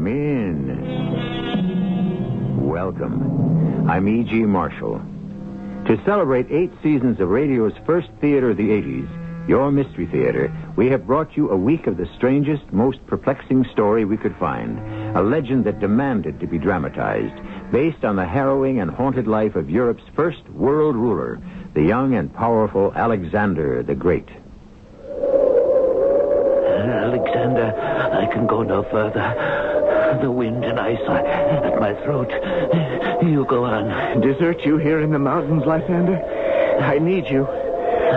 Come in. Welcome. I'm E.G. Marshall. To celebrate 8 seasons of radio's first theater of the 80s, your Mystery Theater, we have brought you a week of the strangest, most perplexing story we could find. A legend that demanded to be dramatized, based on the harrowing and haunted life of Europe's first world ruler, the young and powerful Alexander the Great. Alexander, I can go no further. The wind and ice are at my throat. You go on. Desert you here in the mountains, Lysander? I need you.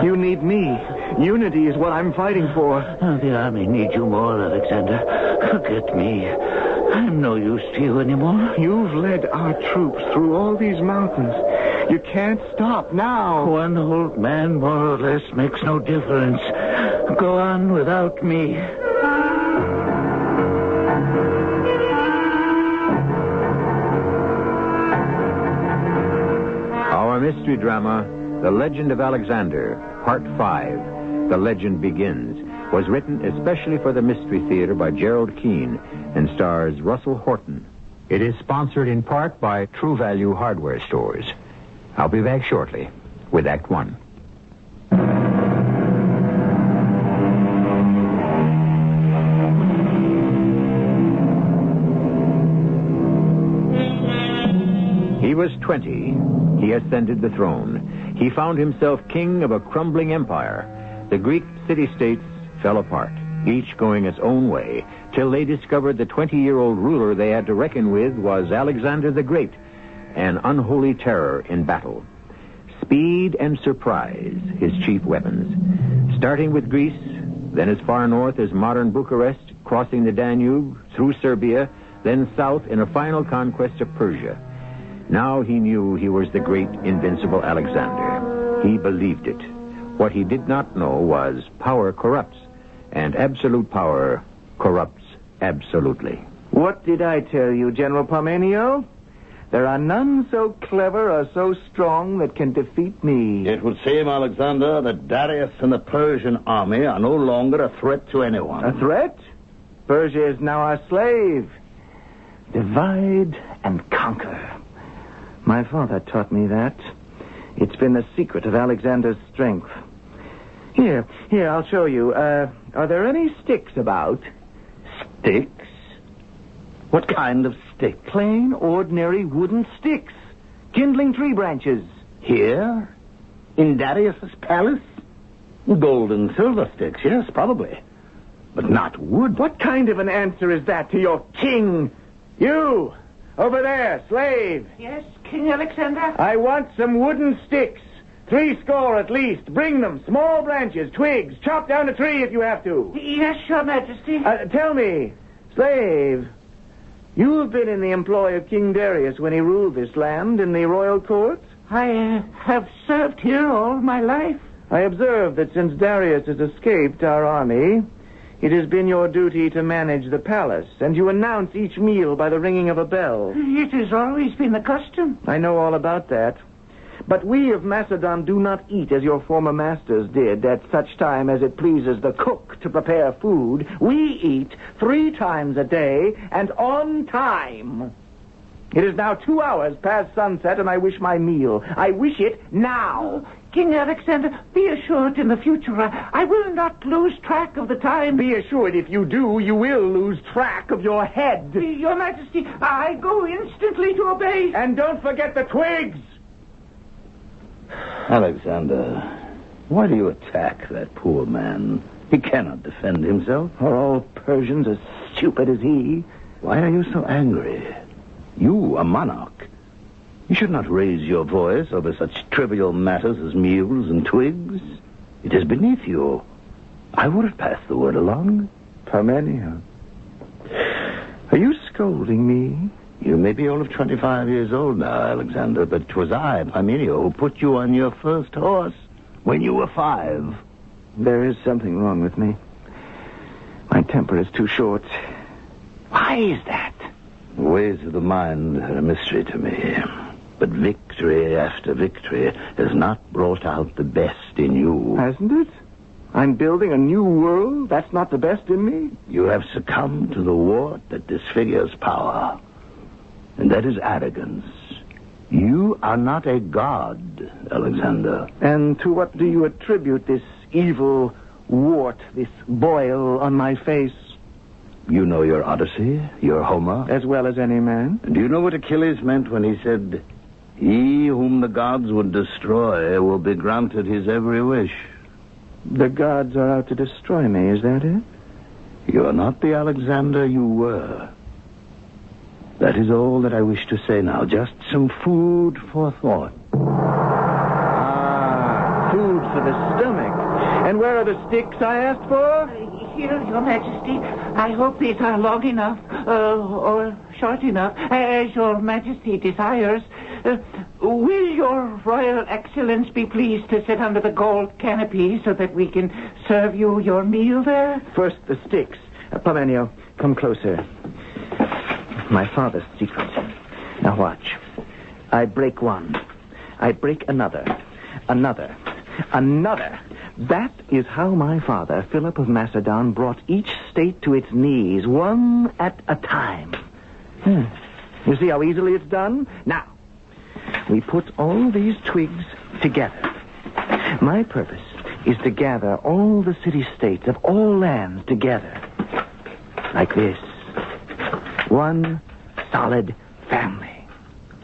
You need me. Unity is what I'm fighting for. The army needs you more, Alexander. Forget me. I'm no use to you anymore. You've led our troops through all these mountains. You can't stop now. One old man, more or less, makes no difference. Go on without me. Our mystery drama, The Legend of Alexander, Part 5, The Legend Begins, was written especially for the Mystery Theater by Gerald Keane and stars Russell Horton. It is sponsored in part by True Value Hardware Stores. I'll be back shortly with Act 1. He was 20. He ascended the throne. He found himself king of a crumbling empire. The Greek city-states fell apart, each going its own way, till they discovered the 20-year-old ruler they had to reckon with was Alexander the Great, an unholy terror in battle. Speed and surprise, his chief weapons. Starting with Greece, then as far north as modern Bucharest, crossing the Danube, through Serbia, then south in a final conquest of Persia. Now he knew he was the great, invincible Alexander. He believed it. What he did not know was power corrupts, and absolute power corrupts absolutely. What did I tell you, General Parmenio? There are none so clever or so strong that can defeat me. It would seem, Alexander, that Darius and the Persian army are no longer a threat to anyone. A threat? Persia is now our slave. Divide and conquer. My father taught me that. It's been the secret of Alexander's strength. Here, I'll show you. Are there any sticks about? Sticks? What kind of stick? Plain, ordinary wooden sticks. Kindling tree branches. Here? In Darius's palace? Gold and silver sticks, yes, probably. But not wood. What kind of an answer is that to your king? You! Over there, slave. Yes, King Alexander? I want some wooden sticks. 70 at least. Bring them. Small branches, twigs. Chop down a tree if you have to. Yes, Your Majesty. Tell me, slave, you have been in the employ of King Darius when he ruled this land in the royal courts? I have served here all my life. I observe that since Darius has escaped our army, it has been your duty to manage the palace, and you announce each meal by the ringing of a bell. It has always been the custom. I know all about that. But we of Macedon do not eat as your former masters did, at such time as it pleases the cook to prepare food. We eat 3 times a day, and on time. It is now 2 hours past sunset, and I wish my meal. I wish it now. King Alexander, be assured in the future I will not lose track of the time. Be assured if you do, you will lose track of your head. Your Majesty, I go instantly to obey. And don't forget the twigs. Alexander, why do you attack that poor man? He cannot defend himself. Are all Persians as stupid as he? Why are you so angry? You, a monarch. You should not raise your voice over such trivial matters as meals and twigs. It is beneath you. I would have passed the word along. Parmenio, are you scolding me? You may be only 25 years old now, Alexander, but 'twas I, Parmenio, who put you on your first horse when you were 5. There is something wrong with me. My temper is too short. Why is that? The ways of the mind are a mystery to me. But victory after victory has not brought out the best in you. Hasn't it? I'm building a new world? That's not the best in me? You have succumbed to the wart that disfigures power. And that is arrogance. You are not a god, Alexander. And to what do you attribute this evil wart, this boil on my face? You know your Odyssey, your Homer? As well as any man. Do you know what Achilles meant when he said, "He whom the gods would destroy will be granted his every wish"? The gods are out to destroy me, is that it? You are not the Alexander you were. That is all that I wish to say now. Just some food for thought. Ah, food for the stomach. And where are the sticks I asked for? Here, Your Majesty. I hope these are long enough, or short enough, as Your Majesty desires. Will Your Royal Excellence be pleased to sit under the gold canopy so that we can serve you your meal there? First, the sticks. Parmenio, come closer. My father's secret. Now watch. I break one. I break another. Another. That is how my father, Philip of Macedon, brought each state to its knees, one at a time. You see how easily it's done? Now, we put all these twigs together. My purpose is to gather all the city-states of all lands together. Like this. One solid family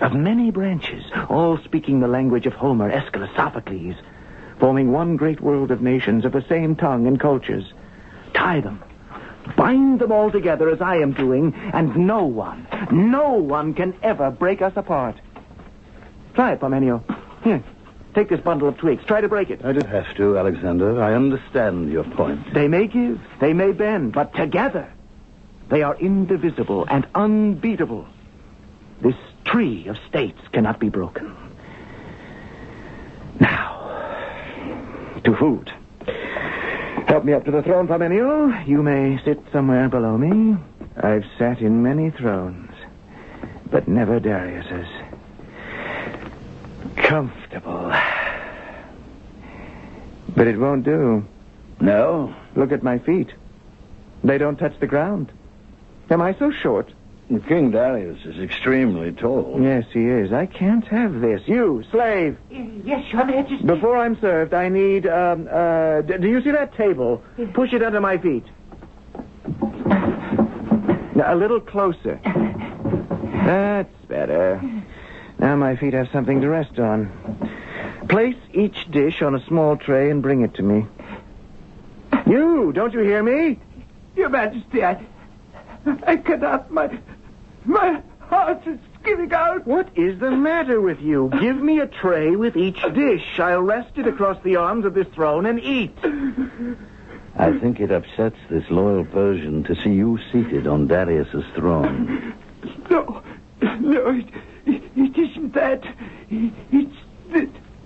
of many branches, all speaking the language of Homer, Aeschylus, Sophocles, forming one great world of nations of the same tongue and cultures. Tie them, bind them all together as I am doing, and no one can ever break us apart. Try it, Parmenio. Here, take this bundle of twigs. Try to break it. I don't have to, Alexander. I understand your point. They may give, they may bend, but together they are indivisible and unbeatable. This tree of states cannot be broken. Now, to food. Help me up to the throne, Parmenio. You may sit somewhere below me. I've sat in many thrones, but never Darius's. Comfortable. But it won't do. No? Look at my feet. They don't touch the ground. Am I so short? King Darius is extremely tall. Yes, he is. I can't have this. You, slave. Yes, Your Majesty. Before I'm served, I need, do you see that table? Push it under my feet. Now, a little closer. That's better. Now my feet have something to rest on. Place each dish on a small tray and bring it to me. You, don't you hear me? Your Majesty, I cannot. My heart is giving out. What is the matter with you? Give me a tray with each dish. I'll rest it across the arms of this throne and eat. I think it upsets this loyal Persian to see you seated on Darius's throne. No, it isn't that. It's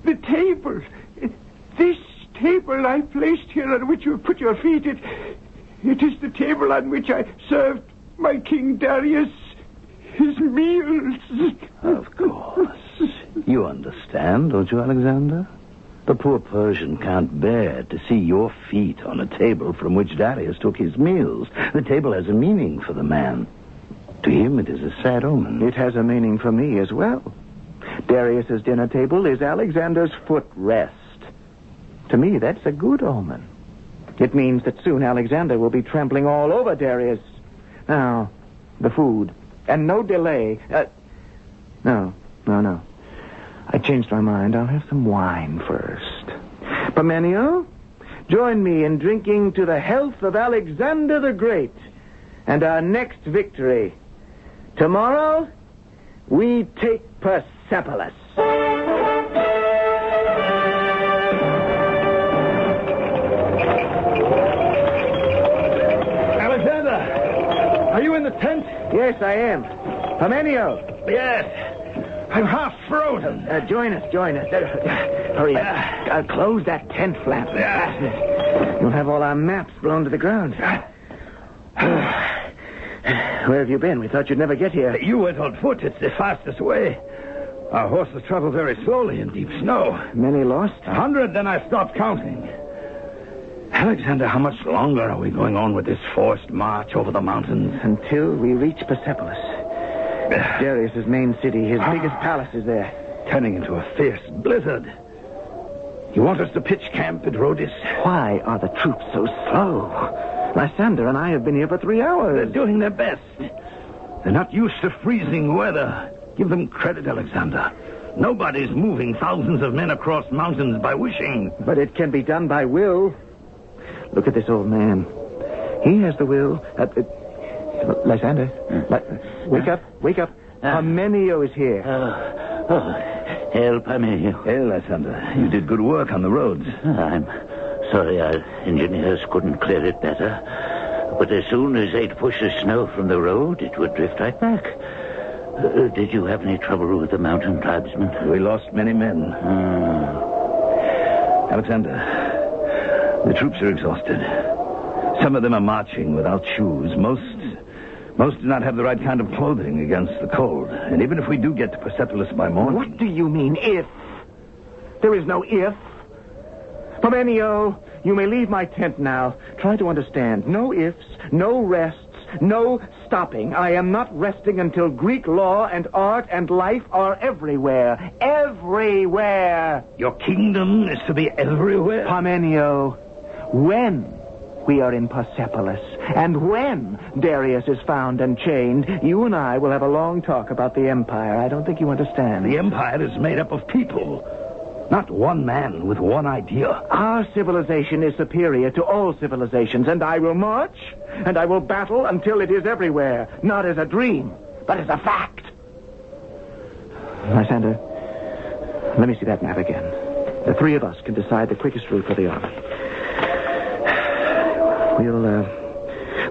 the table. This table I placed here on which you put your feet. It is the table on which I served my King Darius his meals. Of course. You understand, don't you, Alexander? The poor Persian can't bear to see your feet on a table from which Darius took his meals. The table has a meaning for the man. To him, it is a sad omen. It has a meaning for me as well. Darius's dinner table is Alexander's footrest. To me, that's a good omen. It means that soon Alexander will be trampling all over Darius. Now, the food. And no delay. No. I changed my mind. I'll have some wine first. Parmenio, join me in drinking to the health of Alexander the Great and our next victory. Tomorrow, we take Persepolis. Alexander, are you in the tent? Yes, I am. Parmenio. Yes. I'm half frozen. Join us. Hurry up. Close that tent flap. You'll have all our maps blown to the ground. Where have you been? We thought you'd never get here. You went on foot. It's the fastest way. Our horses travel very slowly in deep snow. Many lost? 100, then I stopped counting. Alexander, how much longer are we going on with this forced march over the mountains? Until we reach Persepolis. Darius's main city, his biggest palace is there. Turning into a fierce blizzard. You want us to pitch camp at Rhodus? Why are the troops so slow? Lysander and I have been here for 3 hours. They're doing their best. They're not used to freezing weather. Give them credit, Alexander. Nobody's moving thousands of men across mountains by wishing. But it can be done by will. Look at this old man. He has the will. Lysander, wake up, wake up. Parmenio is here. Hail, Parmenio. Hail, Lysander. You did good work on the roads. I'm sorry our engineers couldn't clear it better. But as soon as they'd push the snow from the road, it would drift right back. Did you have any trouble with the mountain tribesmen? We lost many men. Alexander, the troops are exhausted. Some of them are marching without shoes. Most do not have the right kind of clothing against the cold. And even if we do get to Persepolis by morning... What do you mean, if? There is no if. Parmenio, you may leave my tent now. Try to understand. No ifs, no rests, no stopping. I am not resting until Greek law and art and life are everywhere. Everywhere! Your kingdom is to be everywhere? Parmenio, when we are in Persepolis, and when Darius is found and chained, you and I will have a long talk about the Empire. I don't think you understand. The Empire is made up of people, not one man with one idea. Our civilization is superior to all civilizations, and I will march, and I will battle until it is everywhere, not as a dream, but as a fact. Lysander, let me see that map again. The 3 of us can decide the quickest route for the army.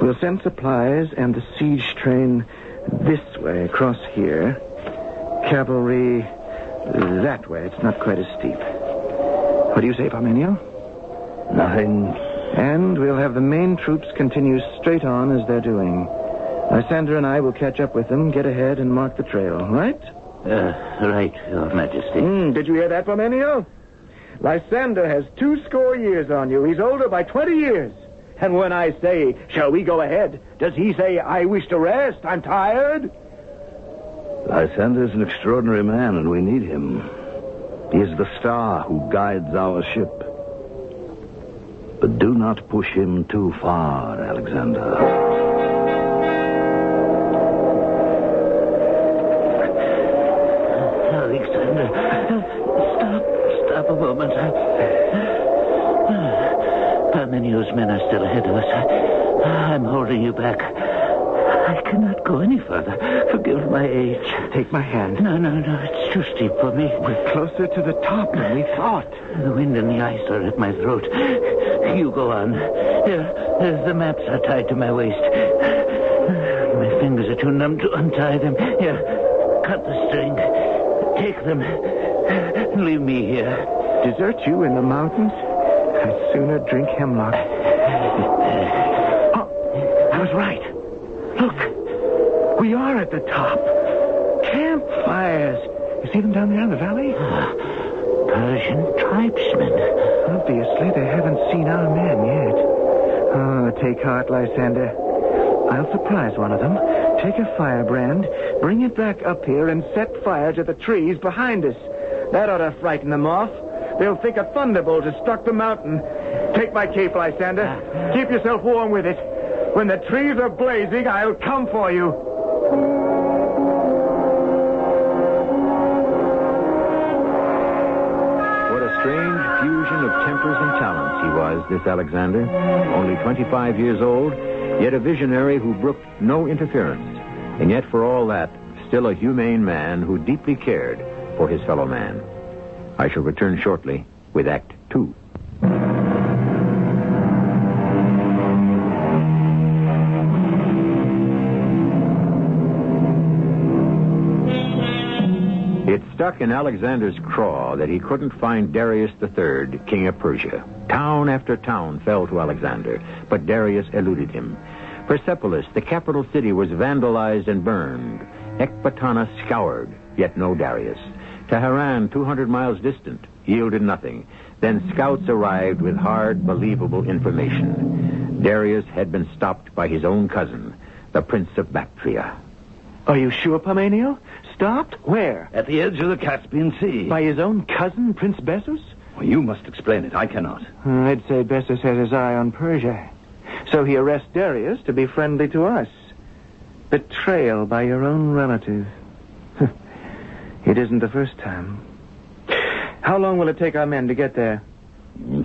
We'll send supplies and the siege train this way, across here. Cavalry that way. It's not quite as steep. What do you say, Parmenio? Nothing. And we'll have the main troops continue straight on as they're doing. Lysander and I will catch up with them, get ahead, and mark the trail, right? Right, Your Majesty. Did you hear that, Parmenio? Lysander has 20 years on you. He's older by 20 years. And when I say, shall we go ahead, does he say, I wish to rest, I'm tired? Lysander is an extraordinary man, and we need him. He is the star who guides our ship. But do not push him too far, Alexander. Alexander, stop a moment. Parmenio's men are still ahead of us. I'm holding you back. I cannot go any further. Forgive my age. Take my hand. No. It's too steep for me. We're closer to the top than we thought. The wind and the ice are at my throat. You go on. Here, the maps are tied to my waist. My fingers are too numb to untie them. Here, cut the string. Take them. Leave me here. Desert you in the mountains? I'd sooner drink hemlock. I was right. Look, we are at the top. Campfires. You see them down there in the valley? Persian tribesmen. Obviously, they haven't seen our men yet. Oh, take heart, Lysander. I'll surprise one of them. Take a firebrand, bring it back up here, and set fire to the trees behind us. That ought to frighten them off. They'll think a thunderbolt has struck the mountain. Take my cape, Lysander. Keep yourself warm with it. When the trees are blazing, I'll come for you. What a strange fusion of tempers and talents he was, this Alexander. Only 25 years old, yet a visionary who brooked no interference. And yet, for all that, still a humane man who deeply cared for his fellow man. I shall return shortly with Act 2. It stuck in Alexander's craw that he couldn't find Darius III, king of Persia. Town after town fell to Alexander, but Darius eluded him. Persepolis, the capital city, was vandalized and burned. Ecbatana scoured, yet no Darius. Tehran, 200 miles distant, yielded nothing. Then scouts arrived with hard, believable information. Darius had been stopped by his own cousin, the Prince of Bactria. Are you sure, Parmenio? Stopped? Where? At the edge of the Caspian Sea. By his own cousin, Prince Bessus? Well, you must explain it. I cannot. I'd say Bessus has his eye on Persia. So he arrests Darius to be friendly to us. Betrayal by your own relative. It isn't the first time. How long will it take our men to get there?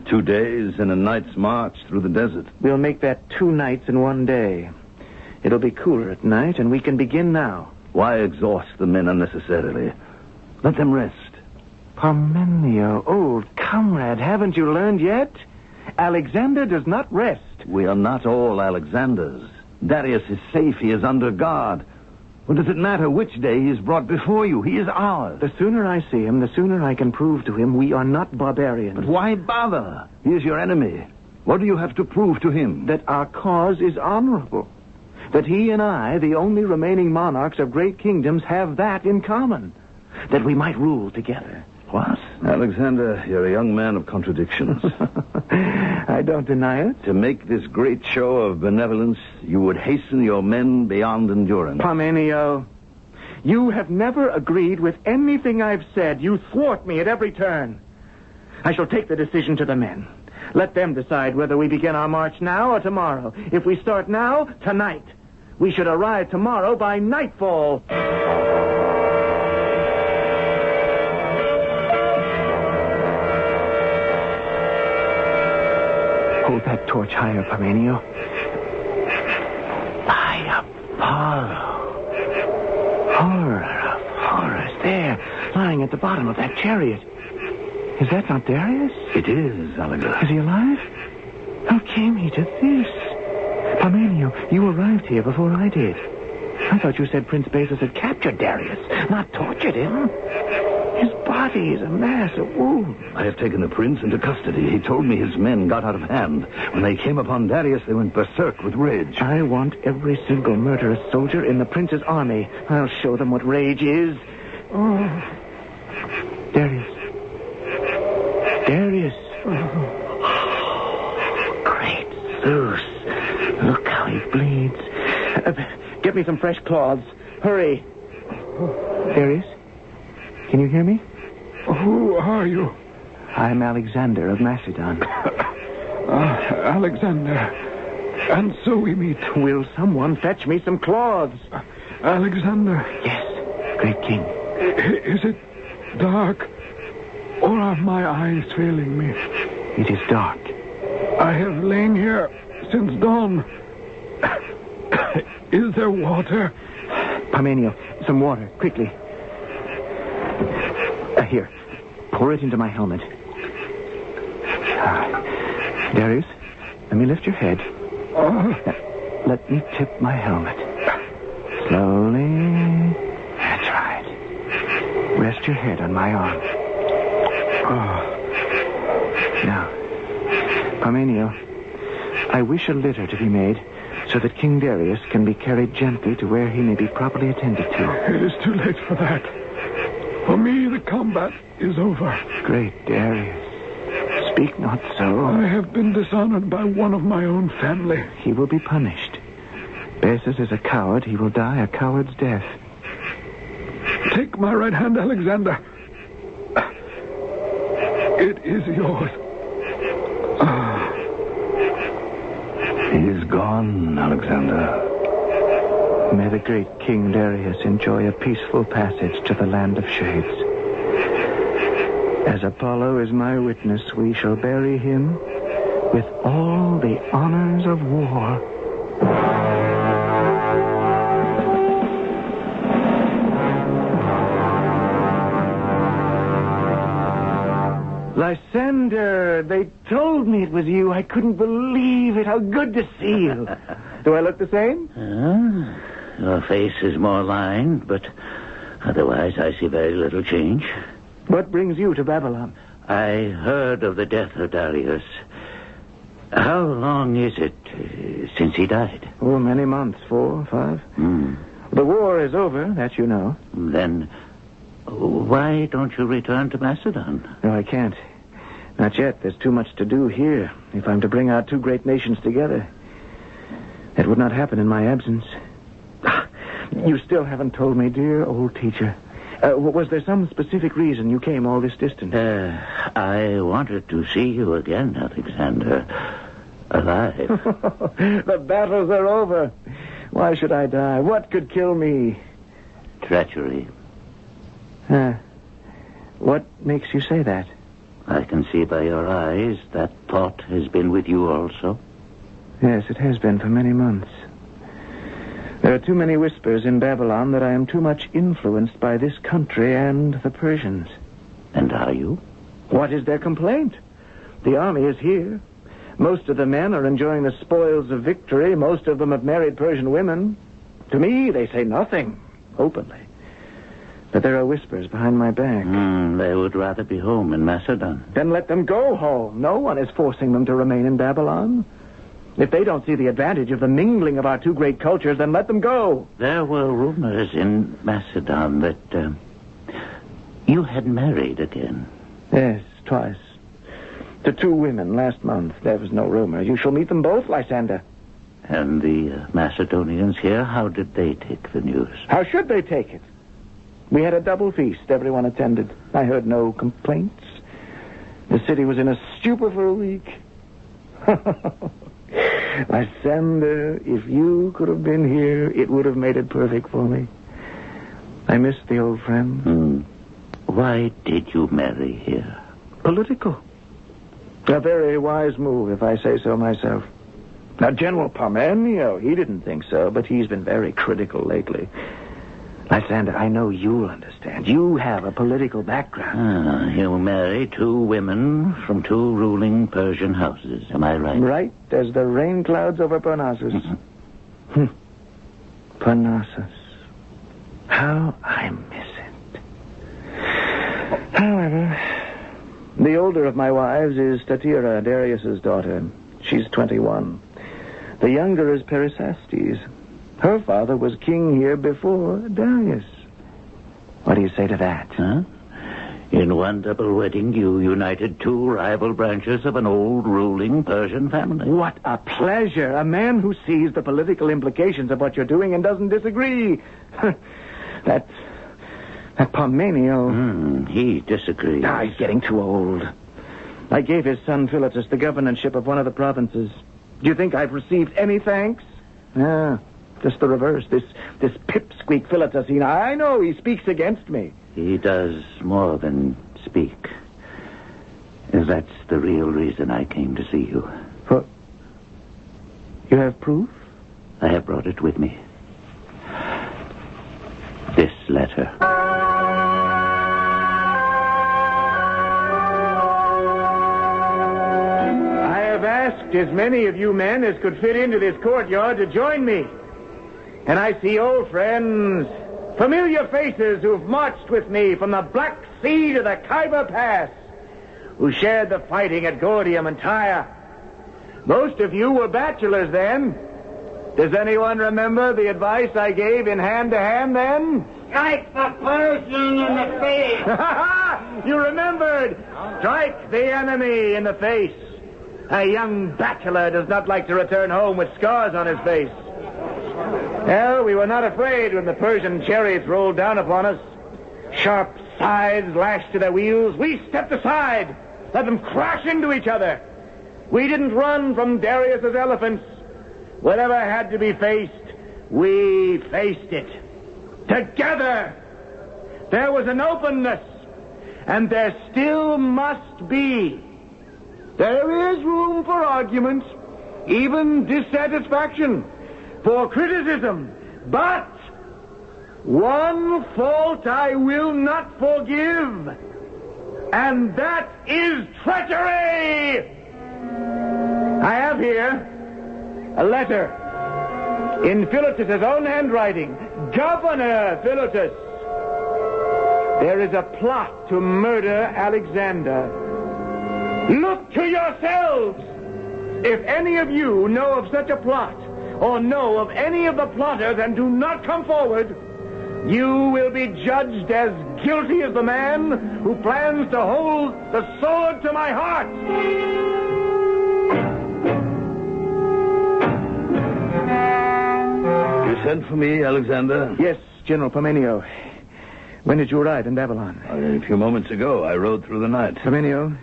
2 days and a night's march through the desert. We'll make that 2 nights in 1 day. It'll be cooler at night, and we can begin now. Why exhaust the men unnecessarily? Let them rest. Parmenio, old comrade, haven't you learned yet? Alexander does not rest. We are not all Alexanders. Darius is safe. He is under guard. What does it matter which day he is brought before you? He is ours. The sooner I see him, the sooner I can prove to him we are not barbarians. But why bother? He is your enemy. What do you have to prove to him? That our cause is honorable. That he and I, the only remaining monarchs of great kingdoms, have that in common. That we might rule together. What? Alexander, you're a young man of contradictions. I don't deny it. To make this great show of benevolence, you would hasten your men beyond endurance. Parmenio, you have never agreed with anything I've said. You thwart me at every turn. I shall take the decision to the men. Let them decide whether we begin our march now or tomorrow. If we start now, tonight. We should arrive tomorrow by nightfall. Hold that torch higher, Parmenio. By Apollo. Horror of horrors. There, lying at the bottom of that chariot. Is that not Darius? It is, Alexander. Is he alive? How came he to this? Parmenio, you arrived here before I did. I thought you said Prince Bessus had captured Darius, not tortured him. His body is a mass of wounds. I have taken the prince into custody. He told me his men got out of hand. When they came upon Darius, they went berserk with rage. I want every single murderous soldier in the prince's army. I'll show them what rage is. Oh, Darius. Darius. Oh. Great Zeus. Look how he bleeds. Get me some fresh cloths. Hurry. Darius? Can you hear me? Who are you? I'm Alexander of Macedon. Alexander. And so we meet. Will someone fetch me some cloths? Alexander. Yes, great king. Is it dark? Or are my eyes failing me? It is dark. I have lain here since dawn. Is there water? Parmenio, some water, quickly. Here, pour it into my helmet. Darius, let me lift your head. Let me tip my helmet. Slowly. That's right. Rest your head on my arm. Now, Parmenio, I wish a litter to be made so that King Darius can be carried gently to where he may be properly attended to. It is too late for that. For me, the combat is over. Great Darius, speak not so. I have been dishonored by one of my own family. He will be punished. Bessus is a coward. He will die a coward's death. Take my right hand, Alexander. It is yours. He is gone, Alexander. May the great King Darius enjoy a peaceful passage to the land of shades. As Apollo is my witness, we shall bury him with all the honors of war. Lysander, they told me it was you. I couldn't believe it. How good to see you. Do I look the same? Your face is more lined, but otherwise I see very little change. What brings you to Babylon? I heard of the death of Darius. How long is it since he died? Oh, many months. 4, 5. The war is over, that you know. Then Why don't you return to Macedon? No, I can't. Not yet. There's too much to do here. If I'm to bring our two great nations together, that would not happen in my absence. You still haven't told me, dear old teacher. Was there some specific reason you came all this distance? I wanted to see you again, Alexander. Alive. The battles are over. Why should I die? What could kill me? Treachery. What makes you say that? I can see by your eyes that thought has been with you also. Yes, it has been for many months. There are too many whispers in Babylon that I am too much influenced by this country and the Persians. And are you? What is their complaint? The army is here. Most of the men are enjoying the spoils of victory. Most of them have married Persian women. To me, they say nothing, openly. But there are whispers behind my back. They would rather be home in Macedon. Then let them go home. No one is forcing them to remain in Babylon. If they don't see the advantage of the mingling of our two great cultures, then let them go. There were rumors in Macedon that you had married again. Yes, twice. To two women last month. There was no rumor. You shall meet them both, Lysander. And the Macedonians here, how did they take the news? How should they take it? We had a double feast. Everyone attended. I heard no complaints. The city was in a stupor for a week. Lysander, if you could have been here, it would have made it perfect for me. I miss the old friend. Why did you marry here? Political. A very wise move, if I say so myself. Now, General Parmenio, he didn't think so, but he's been very critical lately. Lysander, I know you'll understand. You have a political background. You marry two women from two ruling Persian houses. Am I right? Right as the rain clouds over Parnassus. Parnassus. How I miss it. However, the older of my wives is Statira, Darius's daughter. She's 21. The younger is Pericastes. Her father was king here before Darius. What do you say to that? In one double wedding, you united two rival branches of an old ruling Persian family. What a pleasure. A man who sees the political implications of what you're doing and doesn't disagree. That Parmenio... He disagrees. He's getting too old. I gave his son Philotas the governorship of one of the provinces. Do you think I've received any thanks? Just the reverse. This pipsqueak Philotas, I know he speaks against me. He does more than speak. That's the real reason I came to see you. You have proof? I have brought it with me. This letter. I have asked as many of you men as could fit into this courtyard to join me. And I see old friends, familiar faces who've marched with me from the Black Sea to the Khyber Pass, who shared the fighting at Gordium and Tyre. Most of you were bachelors then. Does anyone remember the advice I gave in hand-to-hand then? Strike the Persian in the face. You remembered. Strike the enemy in the face. A young bachelor does not like to return home with scars on his face. Well, we were not afraid when the Persian chariots rolled down upon us. Sharp scythes lashed to their wheels. We stepped aside, let them crash into each other. We didn't run from Darius's elephants. Whatever had to be faced, we faced it. Together. There was an openness, and there still must be. There is room for argument, even dissatisfaction, for criticism. But one fault I will not forgive, and that is treachery. I have here a letter in Philotas' own handwriting. Governor Philotas, there is a plot to murder Alexander. Look to yourselves. If any of you know of such a plot, or know of any of the plotters and do not come forward, You will be judged as guilty as the man who plans to hold the sword to my heart. You sent for me, Alexander? Yes, General Parmenio. When did you arrive in Babylon? A few moments ago. I rode through the night. Parmenio,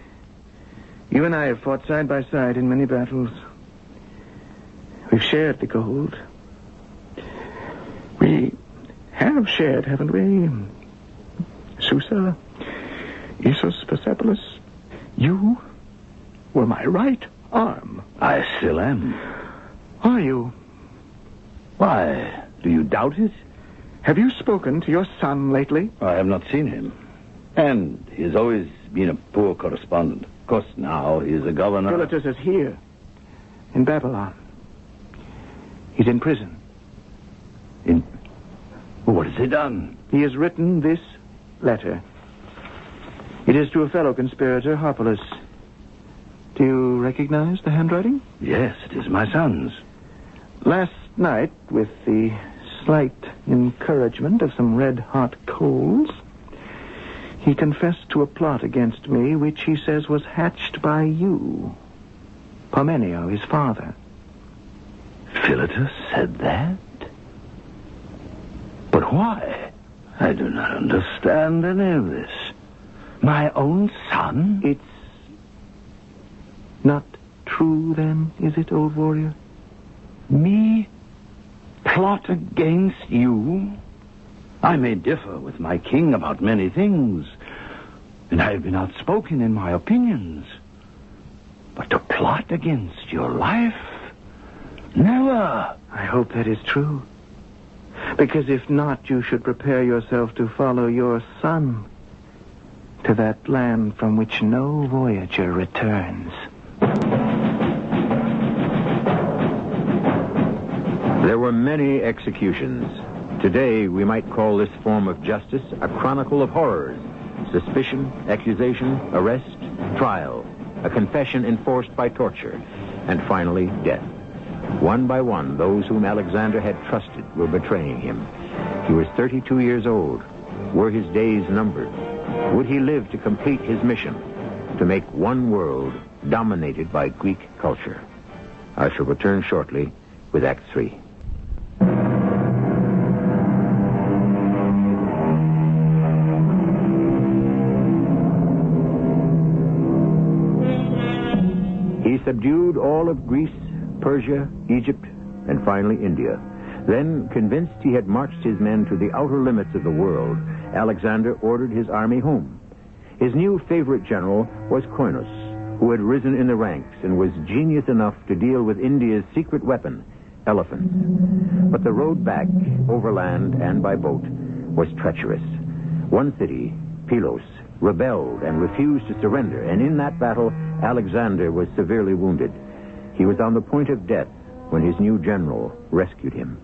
you and I have fought side by side in many battles. We've shared the gold. We have shared, haven't we? Susa, Issus, Persepolis, you were my right arm. I still am. Are you? Why? Do you doubt it? Have you spoken to your son lately? I have not seen him. And he has always been a poor correspondent. Of course, now he is a governor. Philetus is here, in Babylon. He's in prison. What has he done? He has written this letter. It is to a fellow conspirator, Harpalus. Do you recognize the handwriting? Yes, it is my son's. Last night, with the slight encouragement of some red-hot coals, he confessed to a plot against me, which he says was hatched by you, Parmenio, his father. Philetus said that? But why? I do not understand any of this. My own son? It's not true, then, is it, old warrior? Me plot against you? I may differ with my king about many things, and I have been outspoken in my opinions. But to plot against your life? Never. I hope that is true. Because if not, you should prepare yourself to follow your son to that land from which no voyager returns. There were many executions. Today, we might call this form of justice a chronicle of horrors. Suspicion, accusation, arrest, trial, a confession enforced by torture, and finally, death. One by one, those whom Alexander had trusted were betraying him. He was 32 years old. Were his days numbered? Would he live to complete his mission, to make one world dominated by Greek culture? I shall return shortly with Act 3. He subdued all of Greece, Persia, Egypt, and finally India. Then, convinced he had marched his men to the outer limits of the world, Alexander ordered his army home. His new favorite general was Coinus, who had risen in the ranks and was genius enough to deal with India's secret weapon, elephants. But the road back, overland and by boat, was treacherous. One city, Pylos, rebelled and refused to surrender, and in that battle, Alexander was severely wounded. He was on the point of death when his new general rescued him.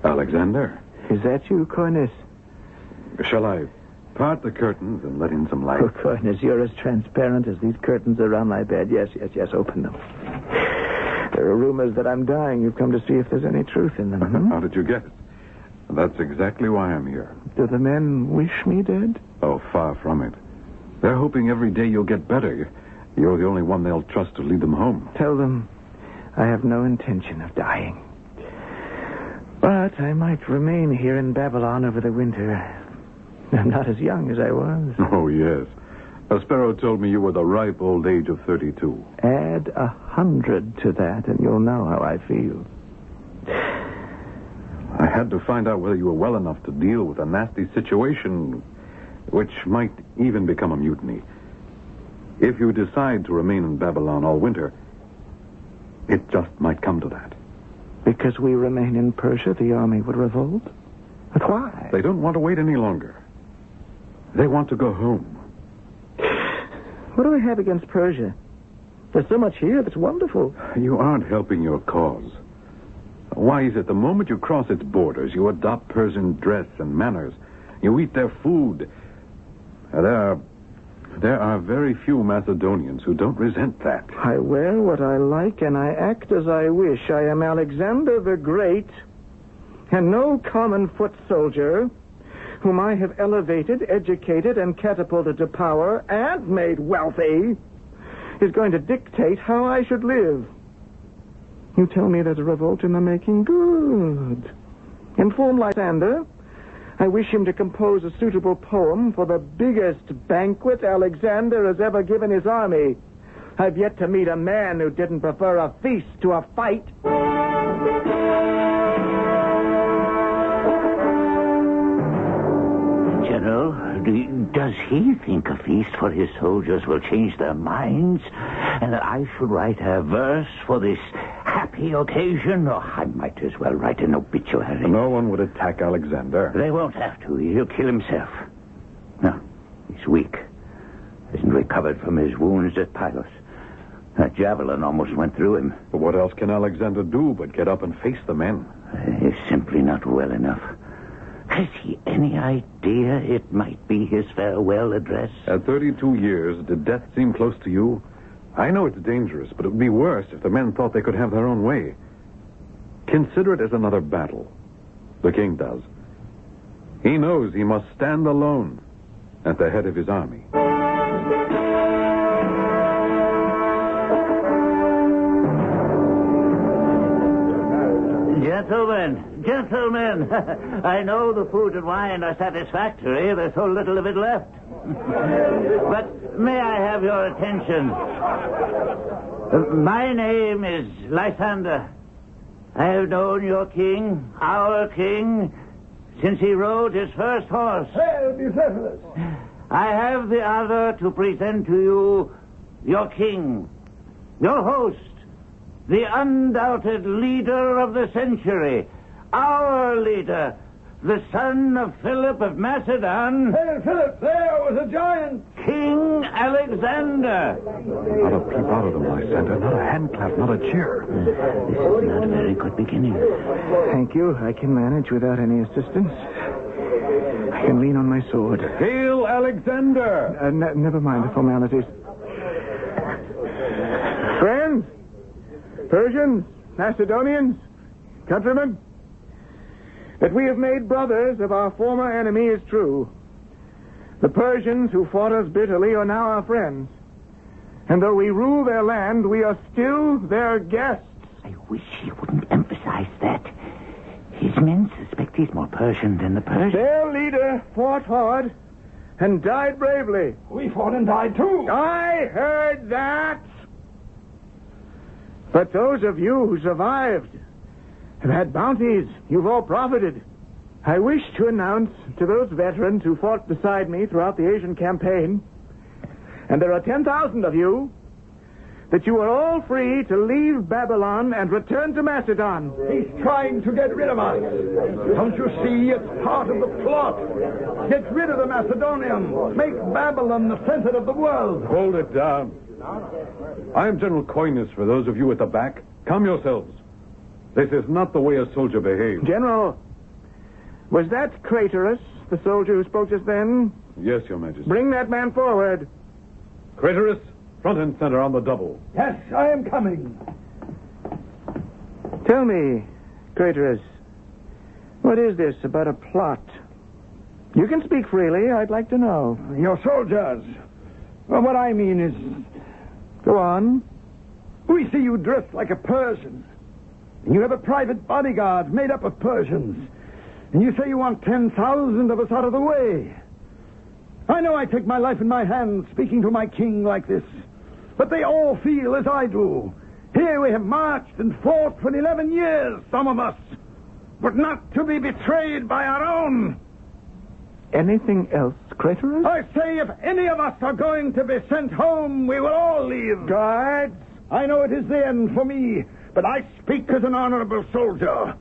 Alexander? Is that you, Coinus? Shall I part the curtains and let in some light? Oh, Coinus, you're as transparent as these curtains around my bed. Yes, open them. There are rumors that I'm dying. You've come to see if there's any truth in them. How did you guess? That's exactly why I'm here. Do the men wish me dead? Oh, far from it. They're hoping every day you'll get better. You're the only one they'll trust to lead them home. Tell them I have no intention of dying. But I might remain here in Babylon over the winter. I'm not as young as I was. Oh, yes. A sparrow told me you were the ripe old age of 32. Add 100 to that, and you'll know how I feel. I had to find out whether you were well enough to deal with a nasty situation, which might even become a mutiny. If you decide to remain in Babylon all winter, it just might come to that. Because we remain in Persia, the army would revolt? But why? They don't want to wait any longer. They want to go home. What do I have against Persia? There's so much here that's wonderful. You aren't helping your cause. Why is it the moment you cross its borders, you adopt Persian dress and manners? You eat their food. There are very few Macedonians who don't resent that. I wear what I like and I act as I wish. I am Alexander the Great and no common foot soldier. whom I have elevated, educated, and catapulted to power, and made wealthy, is going to dictate how I should live. You tell me there's a revolt in the making? Good. Inform Lysander. I wish him to compose a suitable poem for the biggest banquet Alexander has ever given his army. I've yet to meet a man who didn't prefer a feast to a fight. General, does he think a feast for his soldiers will change their minds? And that I should write a verse for this happy occasion? Or I might as well write an obituary. No one would attack Alexander. They won't have to. He'll kill himself. No, he's weak. Isn't recovered from his wounds at Pylos. That javelin almost went through him. But what else can Alexander do but get up and face the men? He's simply not well enough. Has he any idea it might be his farewell address? At 32 years, did death seem close to you? I know it's dangerous, but it would be worse if the men thought they could have their own way. Consider it as another battle. The king does. He knows he must stand alone at the head of his army. Gentlemen, I know the food and wine are satisfactory. There's so little of it left. But may I have your attention? My name is Lysander. I have known your king, our king, since he rode his first horse. I have the honor to present to you your king, your host, the undoubted leader of the century, our leader, the son of Philip of Macedon. Hey, Philip, there was a giant. King Alexander. Not a peep out of them, Lysander. Not a hand clap, not a cheer. This is not a very good beginning. Thank you. I can manage without any assistance. I can lean on my sword. Hail, Alexander! Never mind the formalities. Friends, Persians, Macedonians, countrymen, that we have made brothers of our former enemy is true. The Persians who fought us bitterly are now our friends. And though we rule their land, we are still their guests. I wish he wouldn't emphasize that. His men suspect he's more Persian than the Persians. Their leader fought hard and died bravely. We fought and died, too. I heard that. But those of you who survived have had bounties. You've all profited. I wish to announce to those veterans who fought beside me throughout the Asian campaign, and there are 10,000 of you, that you are all free to leave Babylon and return to Macedon. He's trying to get rid of us. Don't you see? It's part of the plot. Get rid of the Macedonians. Make Babylon the center of the world. Hold it down. I am General Coyness for those of you at the back. Calm yourselves. This is not the way a soldier behaves. General, was that Craterus, the soldier who spoke just then? Yes, Your Majesty. Bring that man forward. Craterus, front and center on the double. Yes, I am coming. Tell me, Craterus, what is this about a plot? You can speak freely. I'd like to know. Your soldiers. Well, what I mean is... Go on. We see you dressed like a Persian. And you have a private bodyguard made up of Persians. And you say you want 10,000 of us out of the way. I know I take my life in my hands speaking to my king like this. But they all feel as I do. Here we have marched and fought for 11 years, some of us. But not to be betrayed by our own. Anything else, Craterus? I say if any of us are going to be sent home, we will all leave. Guards, I know it is the end for me, but I speak as an honorable soldier.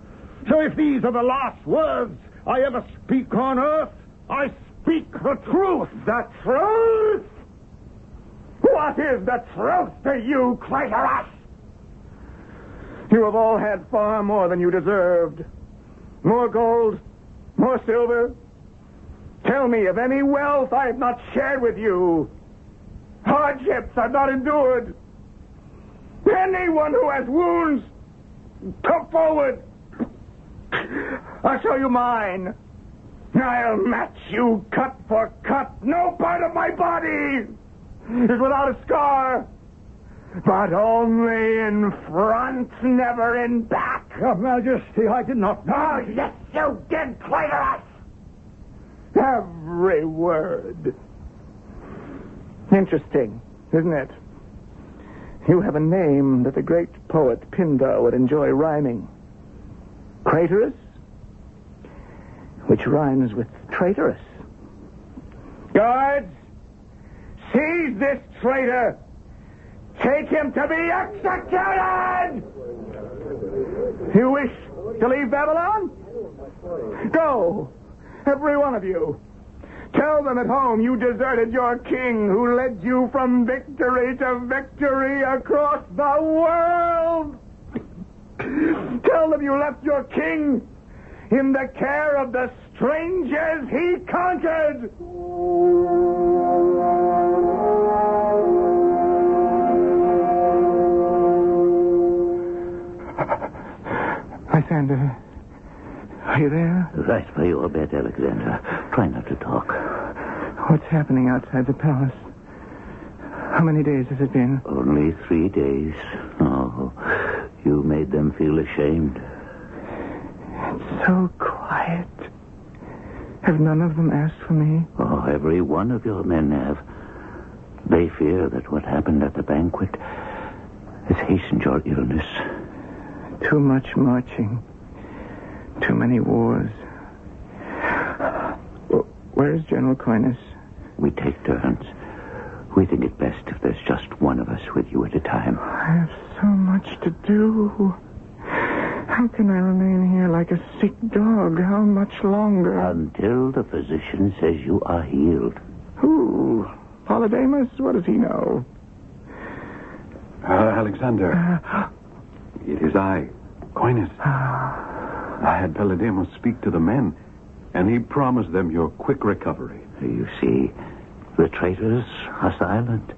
So if these are the last words I ever speak on earth, I speak the truth. The truth? What is the truth to you, Craterus? You have all had far more than you deserved. More gold, more silver. Tell me of any wealth I have not shared with you. Hardships I've not endured. Anyone who has wounds, come forward. I'll show you mine. I'll match you cut for cut. No part of my body is without a scar. But only in front, never in back. Your Majesty, I did not know. Oh, yes, you did, traitorous. Every word. Interesting, isn't it? You have a name that the great poet Pindar would enjoy rhyming. Craterous, which rhymes with traitorous. Guards, seize this traitor. Take him to be executed! You wish to leave Babylon? Go, every one of you. Tell them at home you deserted your king who led you from victory to victory across the world. Tell them you left your king in the care of the strangers he conquered. Lysander, are you there? Right by your bed, Alexander. Try not to talk. What's happening outside the palace? How many days has it been? Only 3 days. Oh, you made them feel ashamed. It's so quiet. Have none of them asked for me? Oh, every one of your men have. They fear that what happened at the banquet has hastened your illness. Too much marching. Too many wars. Where is General Coyness? We take turns. We think it best if there's just one of us with you at a time. I have so much to do. How can I remain here like a sick dog? How much longer? Until the physician says you are healed. Who? Polydamas? What does he know? Alexander. It is I, Coyness. I had Polydamas speak to the men, and he promised them your quick recovery. You see, the traitors are silent.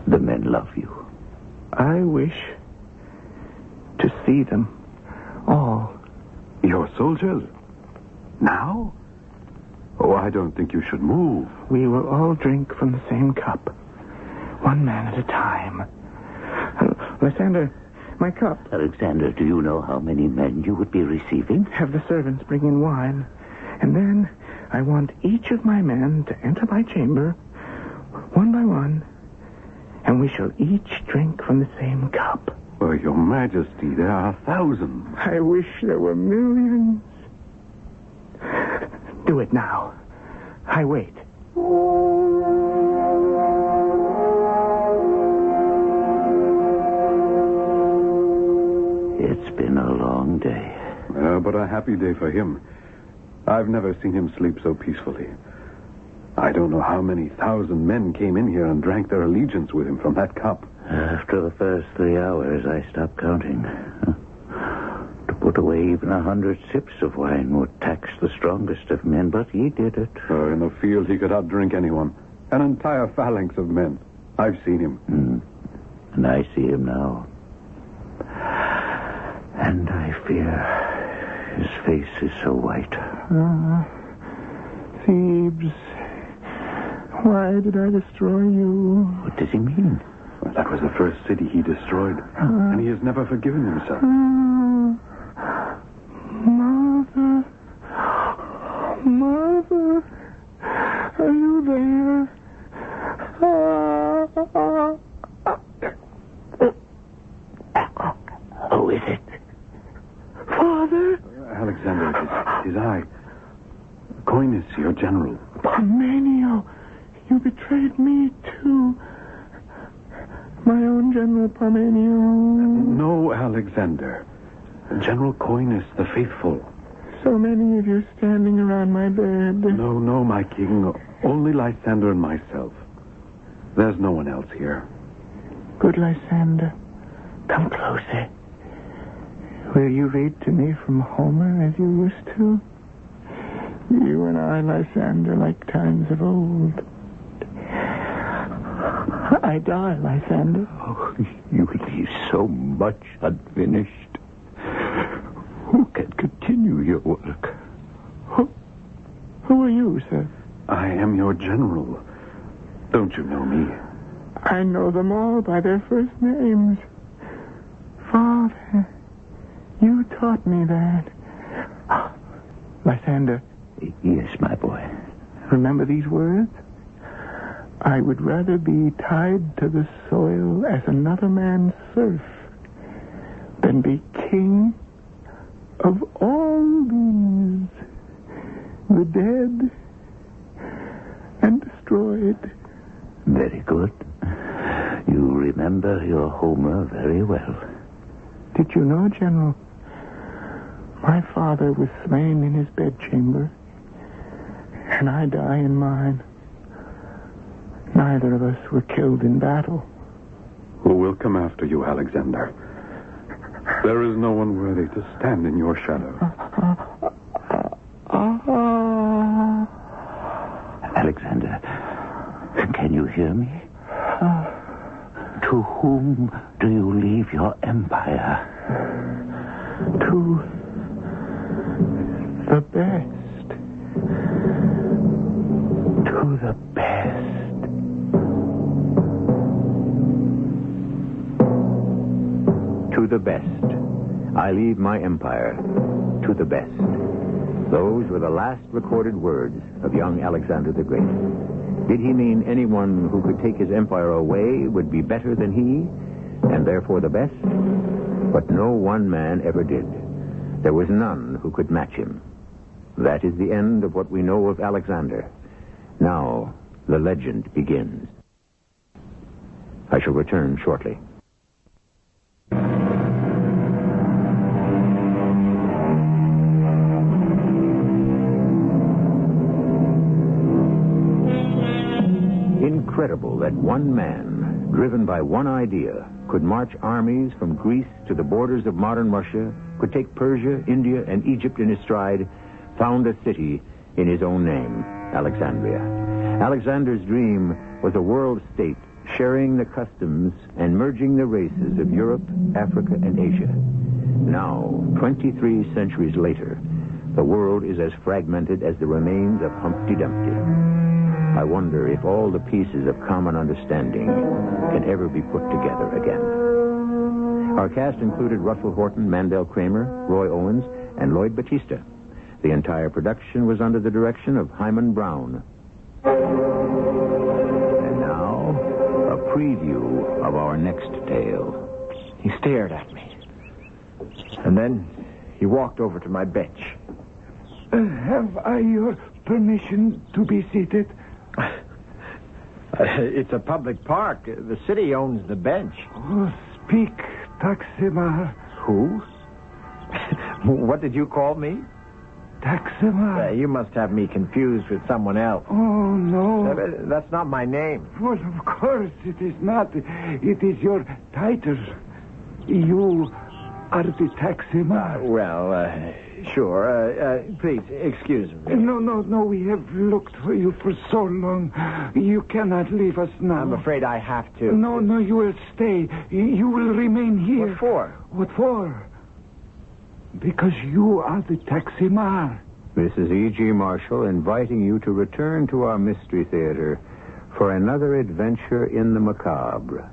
The men love you. I wish to see them all. Your soldiers? Now? Oh, I don't think you should move. We will all drink from the same cup. One man at a time. Lysander, my cup. Alexander, do you know how many men you would be receiving? Have the servants bring in wine. And then I want each of my men to enter my chamber, one by one, and we shall each drink from the same cup. Oh, Your Majesty, there are thousands. I wish there were millions. Do it now. I wait. It's been a long day. But a happy day for him. I've never seen him sleep so peacefully. I don't know how many thousand men came in here and drank their allegiance with him from that cup. After the first 3 hours, I stopped counting. To put away even 100 sips of wine would tax the strongest of men, but he did it. In the field, he could outdrink anyone. An entire phalanx of men. I've seen him. And I see him now. And I fear his face is so white. Thebes. Why did I destroy you? What does he mean? Well, that was the first city he destroyed. And he has never forgiven himself. Mother. Mother. Are you there? Who is it? Father? Alexander, it is I. Coyness, your general. Parmenio, you betrayed me too. My own General Parmenio. No, Alexander. General Coyness, the faithful. So many of you standing around my bed. No, my king. Only Lysander and myself. There's no one else here. Good Lysander, come closer. Will you read to me from Homer as you used to? You and I, Lysander, like times of old. I die, Lysander. Oh, you leave so much unfinished. Who can continue your work? are you, sir? I am your general. Don't you know me? I know them all by their first names. Father, you taught me that. Lysander. Yes, my boy. Remember these words? I would rather be tied to the soil as another man's serf than be king of all these, the dead and destroyed. Very good. You remember your Homer very well. Did you know, General? My father was slain in his bedchamber, and I die in mine. Neither of us were killed in battle. Who will come after you, Alexander? There is no one worthy to stand in your shadow. Alexander, can you hear me? To whom do you leave your empire? To the best. To the best. To the best. I leave my empire to the best. Those were the last recorded words of young Alexander the Great. Did he mean anyone who could take his empire away would be better than he, and therefore the best? But no one man ever did. There was none who could match him. That is the end of what we know of Alexander. Now, the legend begins. I shall return shortly. Incredible that one man, driven by one idea, could march armies from Greece to the borders of modern Russia, could take Persia, India, and Egypt in his stride, found a city in his own name, Alexandria. Alexander's dream was a world state sharing the customs and merging the races of Europe, Africa, and Asia. Now, 23 centuries later, the world is as fragmented as the remains of Humpty Dumpty. I wonder if all the pieces of common understanding can ever be put together again. Our cast included Russell Horton, Mandel Kramer, Roy Owens, and Lloyd Batista. The entire production was under the direction of Hyman Brown. And now, a preview of our next tale. He stared at me. And then he walked over to my bench. Have I your permission to be seated? It's a public park. The city owns the bench. Oh, speak, Taximar. Who? What did you call me? Taximar. You must have me confused with someone else. Oh, no. That's not my name. Well, of course it is not. It is your title. You are the Taximar. Sure. Please, excuse me. No. We have looked for you for so long. You cannot leave us now. I'm afraid I have to. No, you will stay. You will remain here. What for? What for? Because you are the Taximar. This is E.G. Marshall inviting you to return to our Mystery Theater for another adventure in the macabre.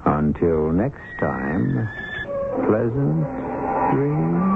Until next time, pleasant dreams.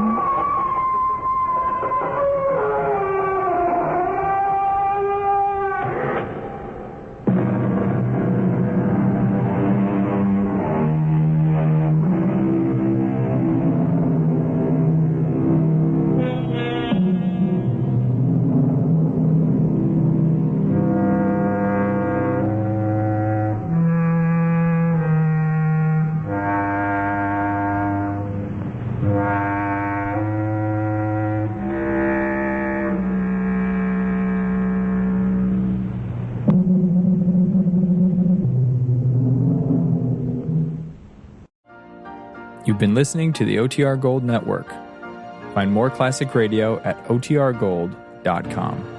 You've been listening to the OTR Gold Network. Find more classic radio at otrgold.com.